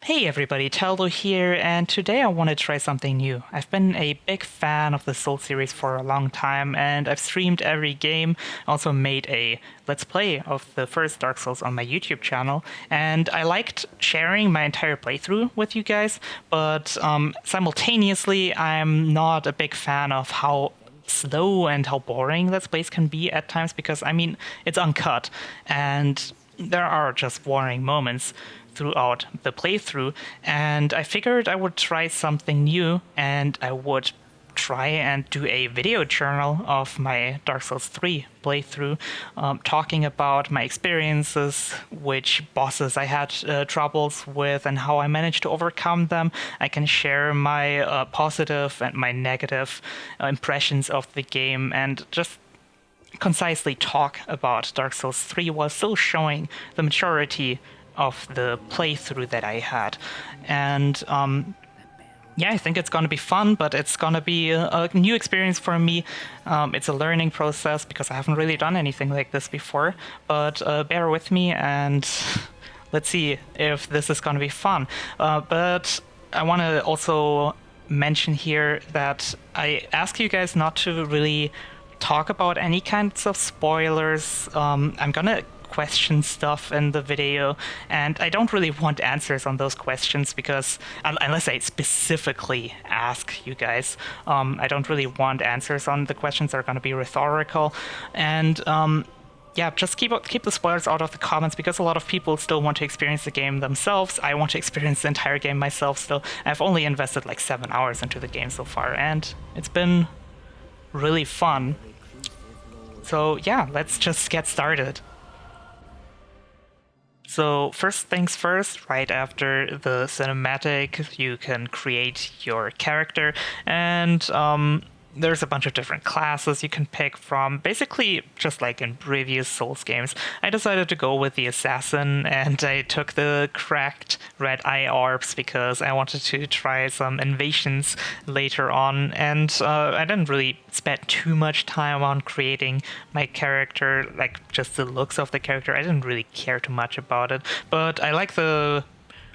Hey everybody, Teldo here, and today I want to try something new. I've been a big fan of the Soul series for a long time, and I've streamed every game, also made a Let's Play of the first Dark Souls on my YouTube channel, and I liked sharing my entire playthrough with you guys, but simultaneously I'm not a big fan of how slow and how boring Let's Plays can be at times, because, I mean, it's uncut, and there are just boring moments throughout the playthrough, and I figured I would try something new, and I would try and do a video journal of my Dark Souls 3 playthrough, talking about my experiences, which bosses I had troubles with, and how I managed to overcome them. I can share my positive and my negative impressions of the game, and just concisely talk about Dark Souls 3 while still showing the maturity of the playthrough that I had. And yeah, I think it's going to be fun, but it's going to be a new experience for me. It's a learning process because I haven't really done anything like this before, but bear with me and let's see if this is going to be fun. But I want to also mention here that I ask you guys not to really talk about any kinds of spoilers. I'm gonna question stuff in the video, and I don't really want answers on those questions because unless I specifically ask you guys, I don't really want answers on the questions that are going to be rhetorical. And yeah, just keep the spoilers out of the comments because a lot of people still want to experience the game themselves. I want to experience the entire game myself still. I've only invested like 7 hours into the game so far, and it's been really fun. So yeah, let's just get started. So first things first, right after the cinematic, you can create your character, and there's a bunch of different classes you can pick from, basically just like in previous Souls games. I decided to go with the assassin, and I took the cracked red eye orbs because I wanted to try some invasions later on, and I didn't really spend too much time on creating my character, like just the looks of the character. I didn't really care too much about it, but I like the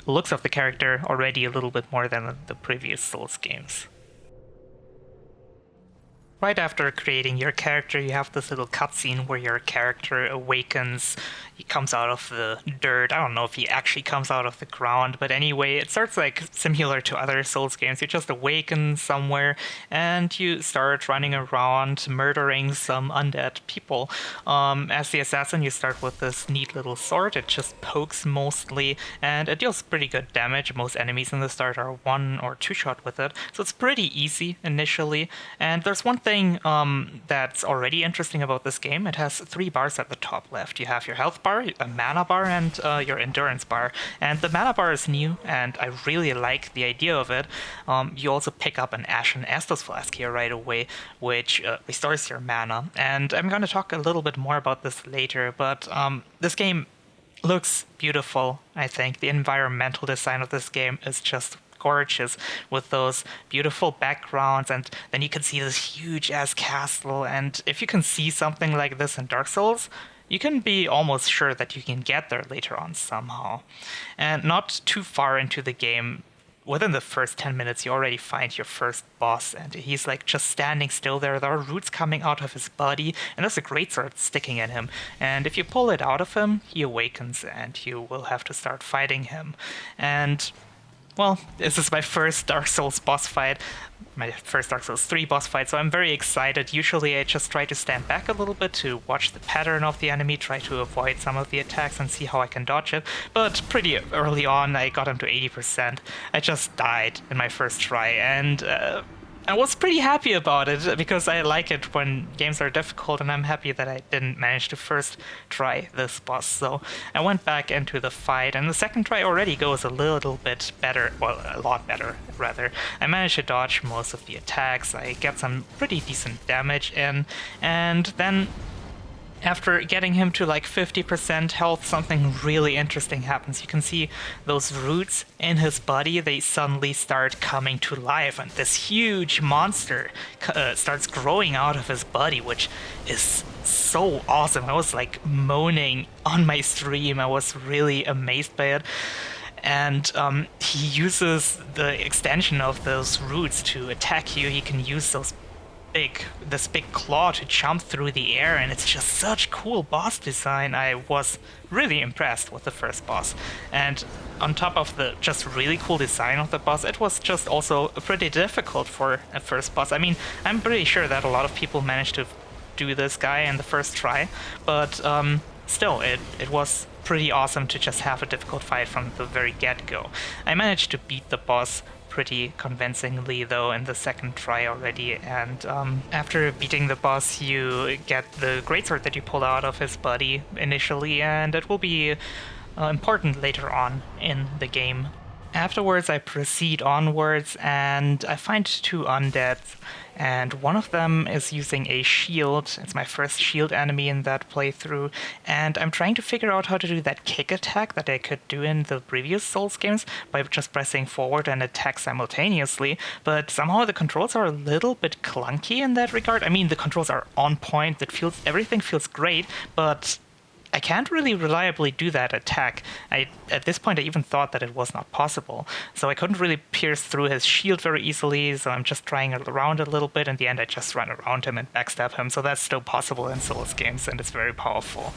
looks of the character already a little bit more than the previous Souls games. Right after creating your character, you have this little cutscene where your character awakens. He comes out of the dirt. I don't know if he actually comes out of the ground, but anyway, it starts like similar to other Souls games. You just awaken somewhere and you start running around murdering some undead people. As the assassin, you start with this neat little sword. It just pokes mostly, and it deals pretty good damage. Most enemies in the start are 1 or 2 shot with it, so it's pretty easy initially. And there's one thing that's already interesting about this game. It has 3 bars at the top left. You have your health bar, a mana bar, and your endurance bar. And the mana bar is new, and I really like the idea of it. You also pick up an Ashen Estus flask here right away, which restores your mana. And I'm going to talk a little bit more about this later, but this game looks beautiful, I think. The environmental design of this game is just gorgeous with those beautiful backgrounds, and then you can see this huge ass castle. And if you can see something like this in Dark Souls, you can be almost sure that you can get there later on somehow. And not too far into the game, within the first 10 minutes, you already find your first boss, and he's like just standing still there. There are roots coming out of his body, and there's a greatsword sticking in him. And if you pull it out of him, he awakens, and you will have to start fighting him. And well, this is my first Dark Souls boss fight, my first Dark Souls 3 boss fight, so I'm very excited. Usually I just try to stand back a little bit to watch the pattern of the enemy, try to avoid some of the attacks and see how I can dodge it, but pretty early on I got him to 80%. I just died in my first try, and I was pretty happy about it because I like it when games are difficult, and I'm happy that I didn't manage to first try this boss. So I went back into the fight, and the second try already goes a little bit better, well, a lot better rather. I managed to dodge most of the attacks, I get some pretty decent damage in, and then after getting him to like 50% health, something really interesting happens. You can see those roots in his body, they suddenly start coming to life, and this huge monster starts growing out of his body, which is so awesome. I was like moaning on my stream. I was really amazed by it. And he uses the extension of those roots to attack you. He can use this big claw to jump through the air, and it's just such cool boss design. I was really impressed with the first boss. And on top of the just really cool design of the boss, it was just also pretty difficult for a first boss. I mean, I'm pretty sure that a lot of people managed to do this guy in the first try, but still, it was pretty awesome to just have a difficult fight from the very get-go. I managed to beat the boss pretty convincingly though in the second try already, and after beating the boss you get the greatsword that you pulled out of his body initially, and it will be important later on in the game. Afterwards I proceed onwards and I find two undead, and one of them is using a shield. It's my first shield enemy in that playthrough, and I'm trying to figure out how to do that kick attack that I could do in the previous Souls games by just pressing forward and attack simultaneously, but somehow the controls are a little bit clunky in that regard. I mean, the controls are on point, everything feels great, but I can't really reliably do that attack. At this point I even thought that it was not possible, so I couldn't really pierce through his shield very easily, so I'm just trying around a little bit. In the end I just run around him and backstab him, so that's still possible in Souls games, and it's very powerful.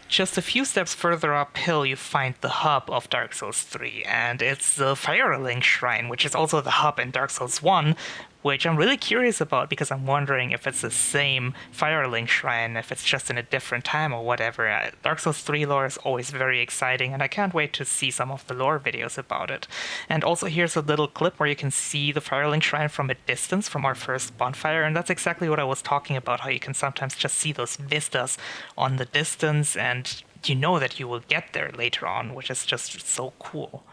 Just a few steps further uphill you find the hub of Dark Souls 3, and it's the Firelink Shrine, which is also the hub in Dark Souls 1, which I'm really curious about because I'm wondering if it's the same Firelink Shrine, if it's just in a different time or whatever. Dark Souls 3 lore is always very exciting, and I can't wait to see some of the lore videos about it. And also here's a little clip where you can see the Firelink Shrine from a distance from our first bonfire, and that's exactly what I was talking about, how you can sometimes just see those vistas on the distance, and you know that you will get there later on, which is just so cool.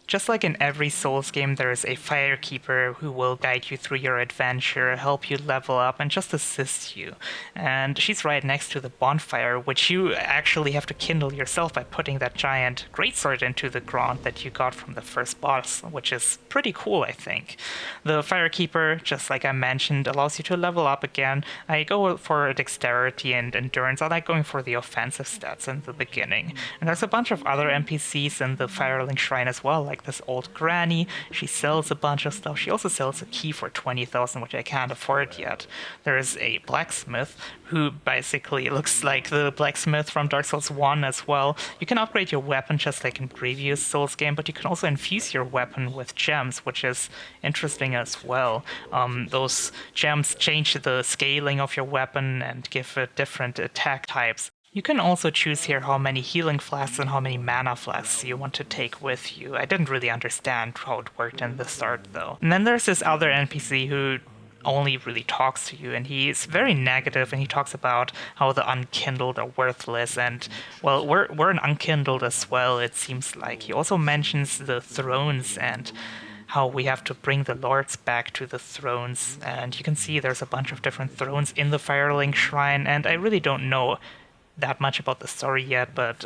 Just like in every Souls game, there is a Firekeeper who will guide you through your adventure, help you level up, and just assist you. And she's right next to the bonfire, which you actually have to kindle yourself by putting that giant greatsword into the ground that you got from the first boss, which is pretty cool, I think. The Firekeeper, just like I mentioned, allows you to level up again. I go for dexterity and endurance. I like going for the offensive stats in the beginning. And there's a bunch of other NPCs in the Firelink Shrine as well, like this old granny. She sells a bunch of stuff. She also sells a key for 20,000, which I can't afford yet. There is a blacksmith who basically looks like the blacksmith from Dark Souls 1 as well. You can upgrade your weapon just like in previous Souls game, but you can also infuse your weapon with gems, which is interesting as well. Those gems change the scaling of your weapon and give it different attack types. You can also choose here how many healing flasks and how many mana flasks you want to take with you. I didn't really understand how it worked in the start though. And then there's this other NPC who only really talks to you, and he's very negative, and he talks about how the unkindled are worthless, and well, we're an unkindled as well, it seems like. He also mentions the thrones and how we have to bring the lords back to the thrones, and you can see there's a bunch of different thrones in the Firelink Shrine, and I really don't know that much about the story yet, but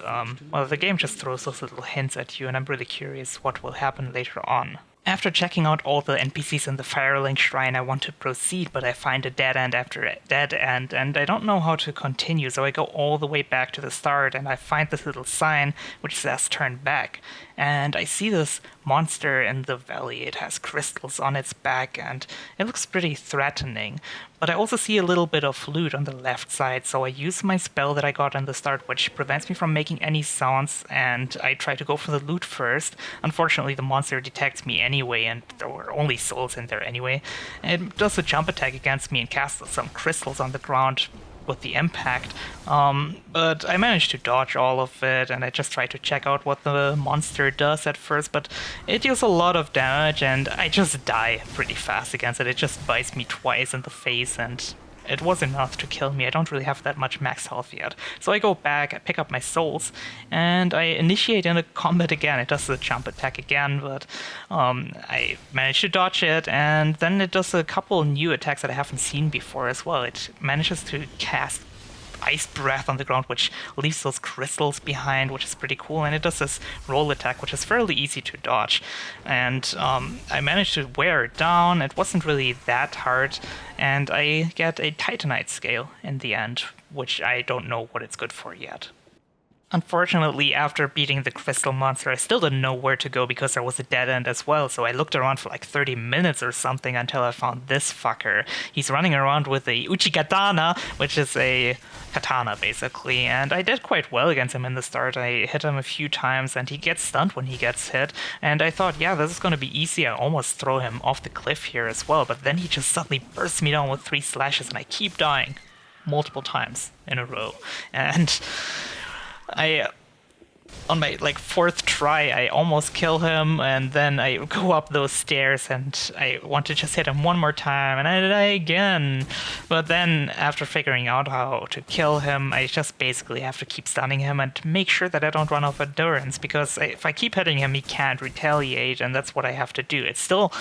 well, the game just throws those little hints at you, and I'm really curious what will happen later on. After checking out all the NPCs in the Firelink Shrine, I want to proceed, but I find a dead end after a dead end, and I don't know how to continue, so I go all the way back to the start, and I find this little sign which says turn back. And I see this monster in the valley. It has crystals on its back, and it looks pretty threatening. But I also see a little bit of loot on the left side, so I use my spell that I got in the start, which prevents me from making any sounds, and I try to go for the loot first. Unfortunately, the monster detects me anyway, and there were only souls in there anyway. It does a jump attack against me and casts some crystals on the ground with the impact, but I managed to dodge all of it, and I just tried to check out what the monster does at first, but it deals a lot of damage, and I just die pretty fast against it. It just bites me twice in the face, and it was enough to kill me. I don't really have that much max health yet. So I go back, I pick up my souls, and I initiate in a combat again. It does the jump attack again, but I managed to dodge it, and then it does a couple new attacks that I haven't seen before as well. It manages to cast ice breath on the ground, which leaves those crystals behind, which is pretty cool, and it does this roll attack, which is fairly easy to dodge, and I managed to wear it down. It wasn't really that hard, and I get a Titanite scale in the end, which I don't know what it's good for yet. Unfortunately, after beating the crystal monster, I still didn't know where to go because there was a dead end as well, so I looked around for like 30 minutes or something until I found this fucker. He's running around with a Uchigatana, which is a katana basically, and I did quite well against him in the start. I hit him a few times and he gets stunned when he gets hit, and I thought, yeah, this is gonna be easy. I almost throw him off the cliff here as well, but then he just suddenly bursts me down with 3 slashes and I keep dying multiple times in a row. And I, on my like 4th try, I almost kill him, and then I go up those stairs and I want to just hit him one more time, and I die again. But then after figuring out how to kill him, I just basically have to keep stunning him and make sure that I don't run out of endurance, because if I keep hitting him, he can't retaliate, and that's what I have to do. It's still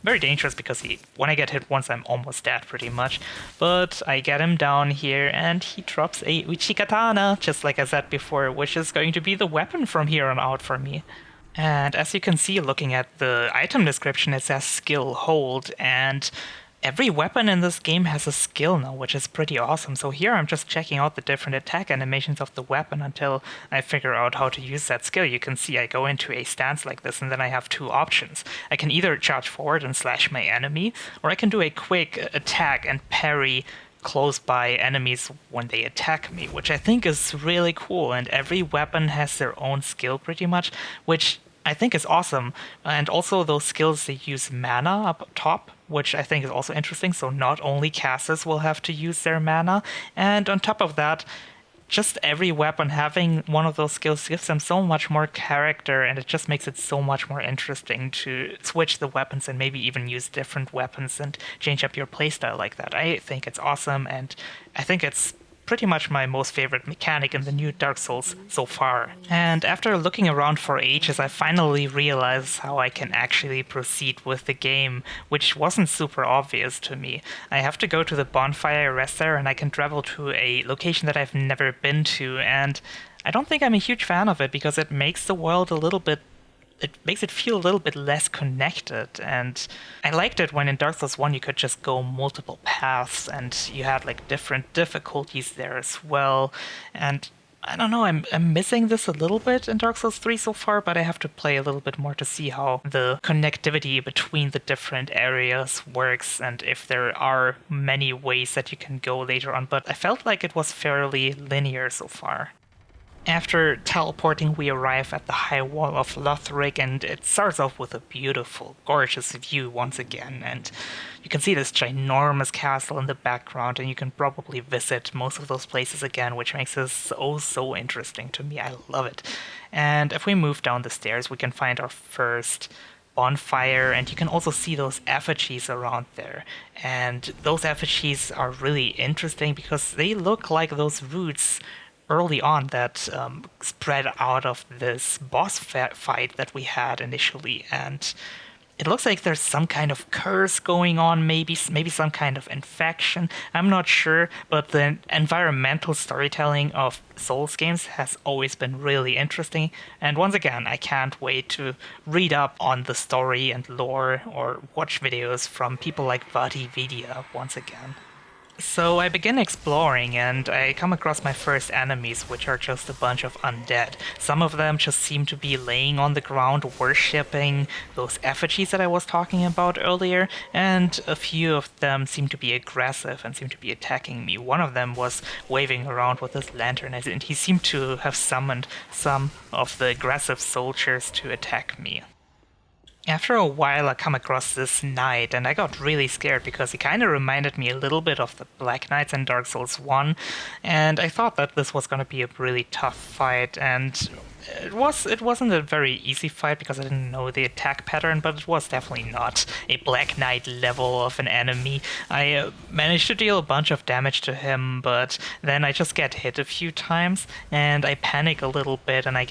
very dangerous because when I get hit once, I'm almost dead pretty much. But I get him down here and he drops a Uchigatana, just like I said before, which is going to be the weapon from here on out for me. And as you can see, looking at the item description, it says skill hold, and every weapon in this game has a skill now, which is pretty awesome. So here I'm just checking out the different attack animations of the weapon until I figure out how to use that skill. You can see I go into a stance like this, and then I have 2 options. I can either charge forward and slash my enemy, or I can do a quick attack and parry close by enemies when they attack me, which I think is really cool. And every weapon has their own skill pretty much, which I think is awesome. And also those skills, they use mana up top, which I think is also interesting. So not only casters will have to use their mana, and on top of that, just every weapon having one of those skills gives them so much more character, and it just makes it so much more interesting to switch the weapons and maybe even use different weapons and change up your playstyle like that. I think it's awesome, and I think it's pretty much my most favorite mechanic in the new Dark Souls so far. And after looking around for ages, I finally realized how I can actually proceed with the game, which wasn't super obvious to me. I have to go to the bonfire, rest there, and I can travel to a location that I've never been to, and I don't think I'm a huge fan of it because it makes the world it makes it feel a little bit less connected. And I liked it when in Dark Souls 1 you could just go multiple paths and you had like different difficulties there as well. And I don't know, I'm missing this a little bit in Dark Souls 3 so far, but I have to play a little bit more to see how the connectivity between the different areas works and if there are many ways that you can go later on. But I felt like it was fairly linear so far. After teleporting, we arrive at the high wall of Lothric, and it starts off with a beautiful, gorgeous view once again, and you can see this ginormous castle in the background, and you can probably visit most of those places again, which makes this so interesting to me. I love it. And if we move down the stairs, we can find our first bonfire, and you can also see those effigies around there. And those effigies are really interesting because they look like those roots early on that spread out of this boss fight that we had initially, and it looks like there's some kind of curse going on, maybe some kind of infection. I'm not sure, but the environmental storytelling of Souls games has always been really interesting. And once again, I can't wait to read up on the story and lore or watch videos from people like VadiVidia once again. So I begin exploring and I come across my first enemies, which are just a bunch of undead. Some of them just seem to be laying on the ground worshipping those effigies that I was talking about earlier, and a few of them seem to be aggressive and seem to be attacking me. One of them was waving around with his lantern and he seemed to have summoned some of the aggressive soldiers to attack me. After a while, I come across this knight, and I got really scared because he kind of reminded me a little bit of the Black Knights in Dark Souls 1, and I thought that this was going to be a really tough fight, and it wasn't a very easy fight because I didn't know the attack pattern, but it was definitely not a Black Knight level of an enemy. I managed to deal a bunch of damage to him, but then I just get hit a few times, and I panic a little bit, and I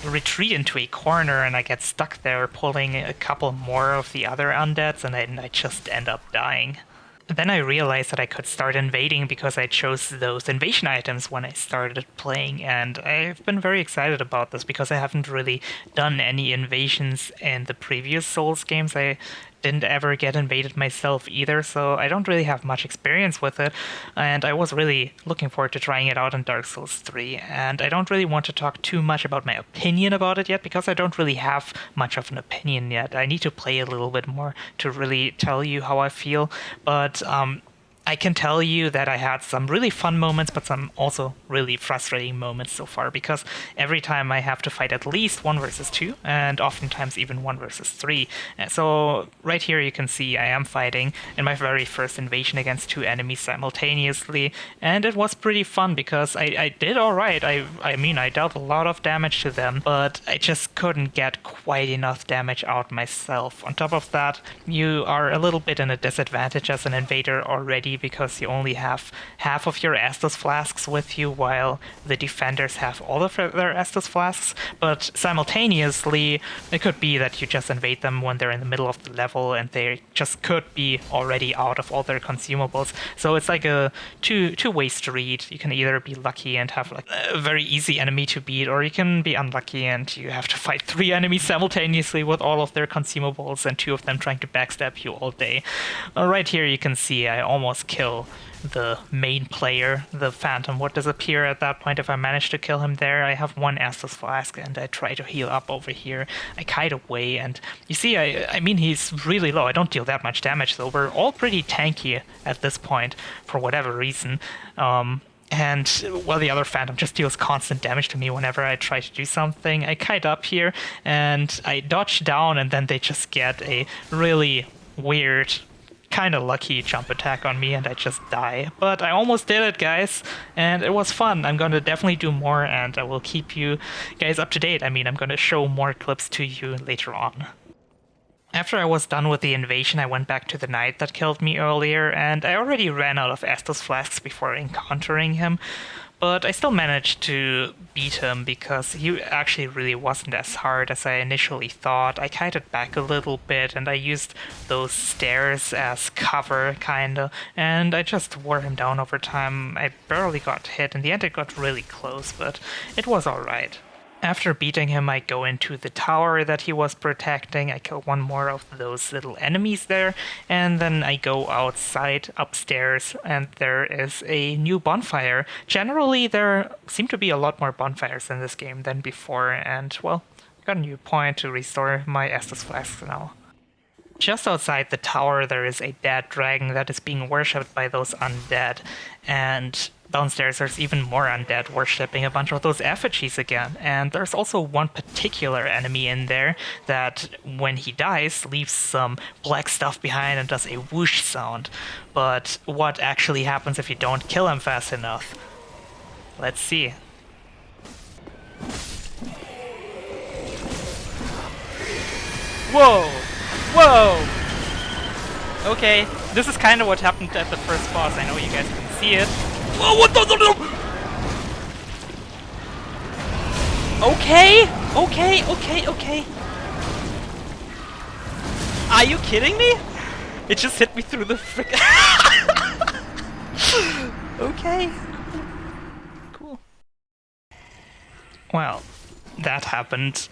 retreat into a corner, and I get stuck there pulling a couple more of the other undeads, and I just end up dying. Then I realized that I could start invading because I chose those invasion items when I started playing, and I've been very excited about this because I haven't really done any invasions in the previous Souls games. I didn't ever get invaded myself either, so I don't really have much experience with it, and I was really looking forward to trying it out in Dark Souls 3, and I don't really want to talk too much about my opinion about it yet, because I don't really have much of an opinion yet. I need to play a little bit more to really tell you how I feel, but I can tell you that I had some really fun moments, but some also really frustrating moments so far, because every time I have to fight at least 1 versus 2, and oftentimes even 1 versus 3. So right here you can see I am fighting in my very first invasion against 2 enemies simultaneously, and it was pretty fun because I did alright. I mean, I dealt a lot of damage to them, but I just couldn't get quite enough damage out myself. On top of that, you are a little bit in a disadvantage as an invader already, because you only have half of your Estus flasks with you, while the defenders have all of their Estus flasks. But simultaneously, it could be that you just invade them when they're in the middle of the level, and they just could be already out of all their consumables. So it's like a two-way street. You can either be lucky and have like a very easy enemy to beat, or you can be unlucky and you have to fight 3 enemies simultaneously with all of their consumables, and 2 of them trying to backstab you all day. Right here you can see I almost kill the main player. The Phantom would disappear at that point if I managed to kill him there. I have 1 Estus flask and I try to heal up over here. I kite away, and you see, I mean, he's really low. I don't deal that much damage though. We're all pretty tanky at this point for whatever reason. And, well, the other Phantom just deals constant damage to me whenever I try to do something. I kite up here and I dodge down, and then they just get a really weird, kind of lucky jump attack on me, and I just die. But I almost did it, guys, and it was fun. I'm going to definitely do more, and I will keep you guys up to date. I mean, I'm going to show more clips to you later on. After I was done with the invasion, I went back to the knight that killed me earlier, and I already ran out of Estus flasks before encountering him. But I still managed to beat him because he actually really wasn't as hard as I initially thought. I kited back a little bit and I used those stairs as cover, kinda, and I just wore him down over time. I barely got hit. In the end it got really close, but it was alright. After beating him, I go into the tower that he was protecting, I kill 1 more of those little enemies there, and then I go outside, upstairs, and there is a new bonfire. Generally, there seem to be a lot more bonfires in this game than before, and, well, I got a new point to restore my Estus flasks now. Just outside the tower, there is a dead dragon that is being worshipped by those undead, and downstairs there's even more undead worshipping a bunch of those effigies again. And there's also one particular enemy in there that, when he dies, leaves some black stuff behind and does a whoosh sound. But what actually happens if you don't kill him fast enough? Let's see. Whoa! Whoa! Okay, this is kind of what happened at the first boss. I know you guys can see it. Whoa, what the? Okay. Are you kidding me? It just hit me through the frick. Okay. Cool. Well, that happened.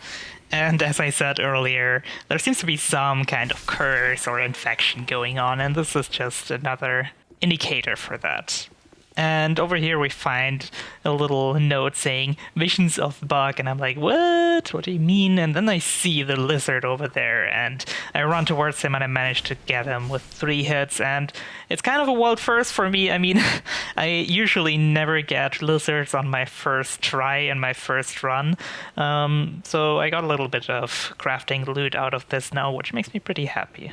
And as I said earlier, there seems to be some kind of curse or infection going on, and this is just another indicator for that. And over here we find a little note saying visions of bug, and I'm like, what? What do you mean? And then I see the lizard over there, and I run towards him and I manage to get him with 3 hits, and it's kind of a world first for me. I mean, I usually never get lizards on my first try and my first run, so I got a little bit of crafting loot out of this now, which makes me pretty happy.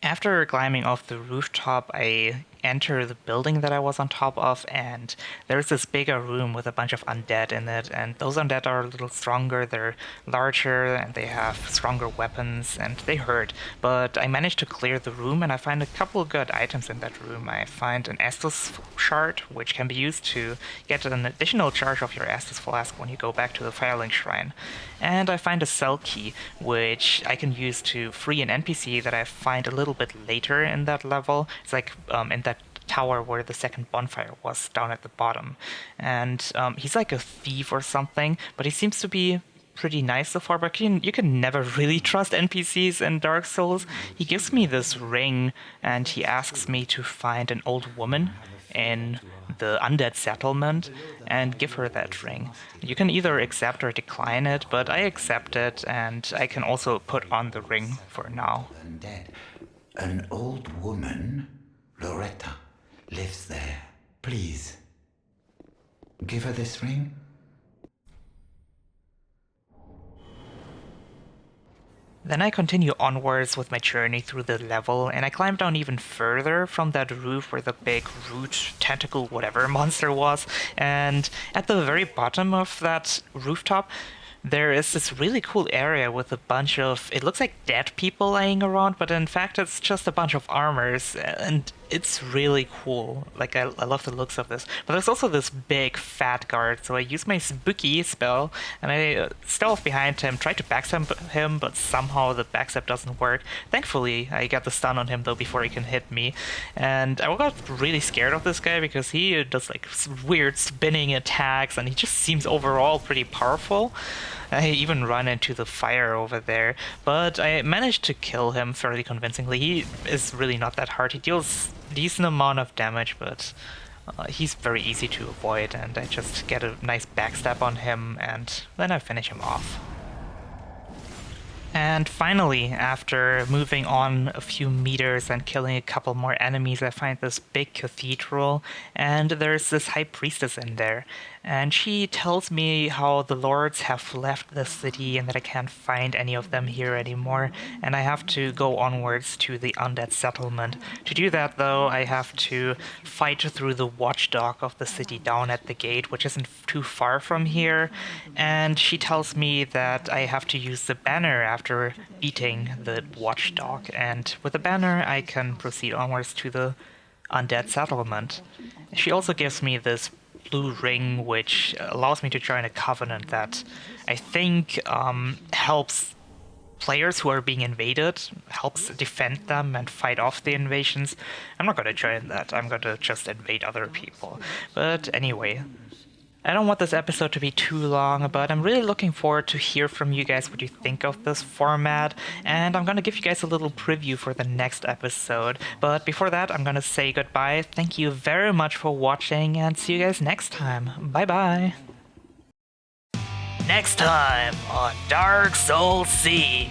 After climbing off the rooftop, I enter the building that I was on top of, and there's this bigger room with a bunch of undead in it, and those undead are a little stronger, they're larger, and they have stronger weapons, and they hurt. But I managed to clear the room, and I find a couple good items in that room. I find an Estus shard, which can be used to get an additional charge of your Estus flask when you go back to the Firelink shrine. And I find a cell key, which I can use to free an NPC that I find a little bit later in that level. It's like in that tower where the second bonfire was, down at the bottom. And he's like a thief or something, but he seems to be pretty nice so far, but you can never really trust NPCs in Dark Souls. He gives me this ring, and he asks me to find an old woman in the undead settlement and give her that ring. You can either accept or decline it, but I accept it, and I can also put on the ring for now. Undead. An old woman, Loretta, lives there. Please, give her this ring. Then I continue onwards with my journey through the level, and I climb down even further from that roof where the big root, tentacle, whatever monster was, and at the very bottom of that rooftop, there is this really cool area with a bunch of, it looks like dead people laying around, but in fact it's just a bunch of armors, and it's really cool. Like, I love the looks of this. But there's also this big fat guard, so I use my spooky spell, and I stealth behind him, try to backstab him, but somehow the backstab doesn't work. Thankfully, I get the stun on him though before he can hit me, and I got really scared of this guy because he does like weird spinning attacks, and he just seems overall pretty powerful. I even run into the fire over there, but I managed to kill him fairly convincingly. He is really not that hard. He deals a decent amount of damage, but he's very easy to avoid, and I just get a nice backstab on him, and then I finish him off. And finally, after moving on a few meters and killing a couple more enemies, I find this big cathedral, and there's this high priestess in there. And she tells me how the lords have left the city and that I can't find any of them here anymore, and I have to go onwards to the undead settlement. To do that, though, I have to fight through the watchdog of the city down at the gate, which isn't too far from here, and she tells me that I have to use the banner after beating the watchdog, and with the banner I can proceed onwards to the undead settlement. She also gives me this blue ring, which allows me to join a covenant that I think helps players who are being invaded, helps defend them and fight off the invasions. I'm not going to join that, I'm going to just invade other people. But anyway, I don't want this episode to be too long, but I'm really looking forward to hear from you guys what you think of this format, and I'm going to give you guys a little preview for the next episode. But before that, I'm going to say goodbye. Thank you very much for watching, and see you guys next time. Bye bye. Next time on Dark Souls 3.